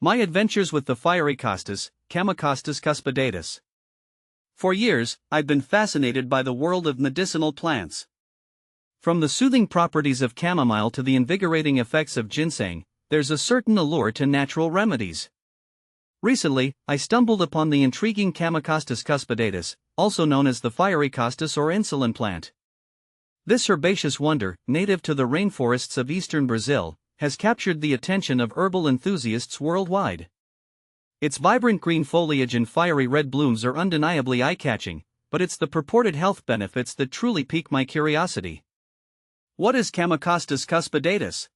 My adventures with the fiery costus, Chamaecostus cuspidatus. For years, I've been fascinated by the world of medicinal plants. From the soothing properties of chamomile to the invigorating effects of ginseng, there's a certain allure to natural remedies. Recently, I stumbled upon the intriguing Chamaecostus cuspidatus, also known as the fiery costus or insulin plant. This herbaceous wonder, native to the rainforests of eastern Brazil, has captured the attention of herbal enthusiasts worldwide. Its vibrant green foliage and fiery red blooms are undeniably eye-catching, but it's the purported health benefits that truly pique my curiosity. What is Chamaecostus cuspidatus?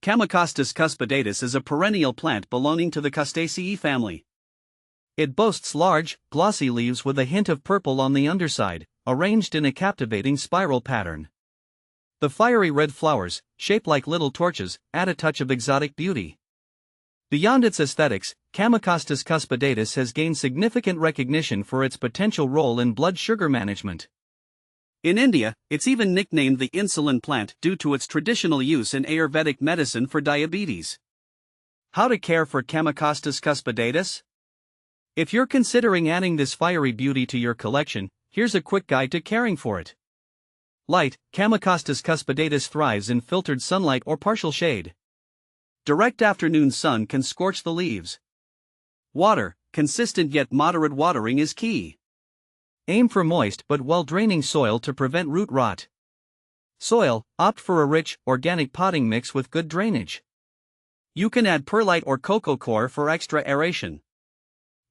Chamaecostus cuspidatus is a perennial plant belonging to the Custaceae family. It boasts large, glossy leaves with a hint of purple on the underside, arranged in a captivating spiral pattern. The fiery red flowers, shaped like little torches, add a touch of exotic beauty. Beyond its aesthetics, Chamaecostus cuspidatus has gained significant recognition for its potential role in blood sugar management. In India, it's even nicknamed the insulin plant due to its traditional use in Ayurvedic medicine for diabetes. How to care for Chamaecostus cuspidatus? If you're considering adding this fiery beauty to your collection, here's a quick guide to caring for it. Light, Chamaecostus cuspidatus thrives in filtered sunlight or partial shade. Direct afternoon sun can scorch the leaves. Water, consistent yet moderate watering is key. Aim for moist but well-draining soil to prevent root rot. Soil, opt for a rich, organic potting mix with good drainage. You can add perlite or cocoa coir for extra aeration.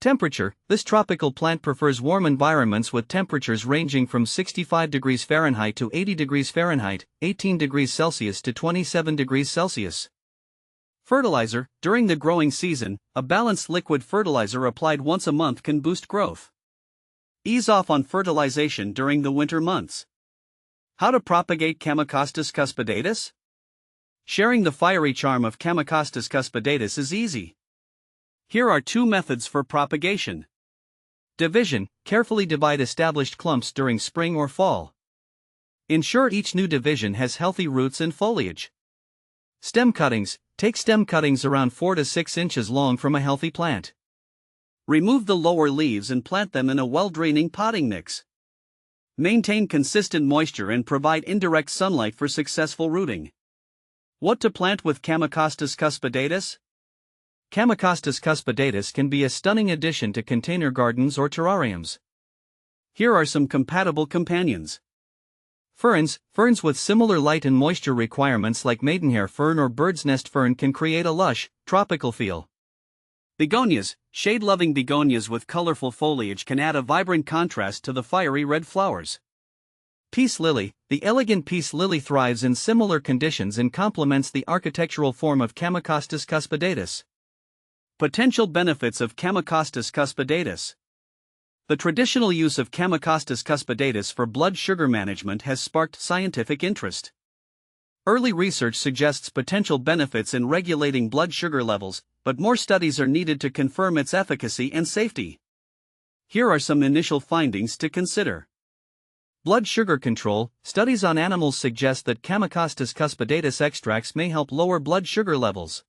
Temperature, this tropical plant prefers warm environments with temperatures ranging from 65 degrees Fahrenheit to 80 degrees Fahrenheit, 18 degrees Celsius to 27 degrees Celsius. Fertilizer, during the growing season, a balanced liquid fertilizer applied once a month can boost growth. Ease off on fertilization during the winter months. How to propagate Chamaecostus cuspidatus? Sharing the fiery charm of Chamaecostus cuspidatus is easy. Here are 2 methods for propagation. Division, carefully divide established clumps during spring or fall. Ensure each new division has healthy roots and foliage. Stem cuttings, take stem cuttings around 4 to 6 inches long from a healthy plant. Remove the lower leaves and plant them in a well-draining potting mix. Maintain consistent moisture and provide indirect sunlight for successful rooting. What to plant with Chamaecostus cuspidatus? Chamaecostus cuspidatus can be a stunning addition to container gardens or terrariums. Here are some compatible companions. Ferns with similar light and moisture requirements like maidenhair fern or bird's nest fern can create a lush, tropical feel. Begonias, shade-loving begonias with colorful foliage can add a vibrant contrast to the fiery red flowers. Peace lily, the elegant peace lily thrives in similar conditions and complements the architectural form of Chamaecostus cuspidatus. Potential benefits of Chamaecostus cuspidatus. The traditional use of Chamaecostus cuspidatus for blood sugar management has sparked scientific interest. Early research suggests potential benefits in regulating blood sugar levels, but more studies are needed to confirm its efficacy and safety. Here are some initial findings to consider. Blood sugar control. Studies on animals suggest that Chamaecostus cuspidatus extracts may help lower blood sugar levels.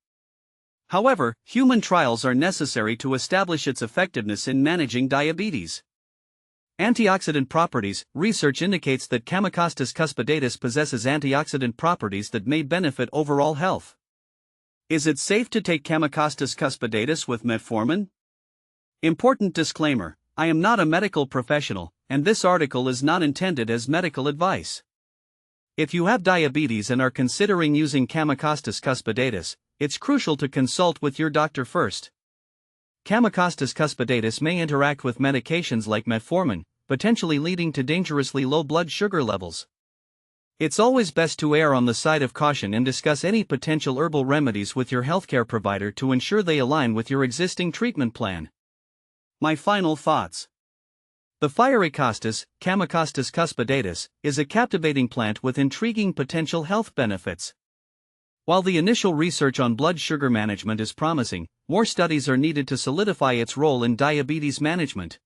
However, human trials are necessary to establish its effectiveness in managing diabetes. Antioxidant properties. Research indicates that Chamaecostus cuspidatus possesses antioxidant properties that may benefit overall health. Is it safe to take Chamaecostus cuspidatus with metformin? Important disclaimer: I am not a medical professional, and this article is not intended as medical advice. If you have diabetes and are considering using Chamaecostus cuspidatus, it's crucial to consult with your doctor first. Chamaecostus cuspidatus may interact with medications like metformin, potentially leading to dangerously low blood sugar levels. It's always best to err on the side of caution and discuss any potential herbal remedies with your healthcare provider to ensure they align with your existing treatment plan. My final thoughts. The fiery costus, Chamaecostus cuspidatus, is a captivating plant with intriguing potential health benefits. While the initial research on blood sugar management is promising, more studies are needed to solidify its role in diabetes management.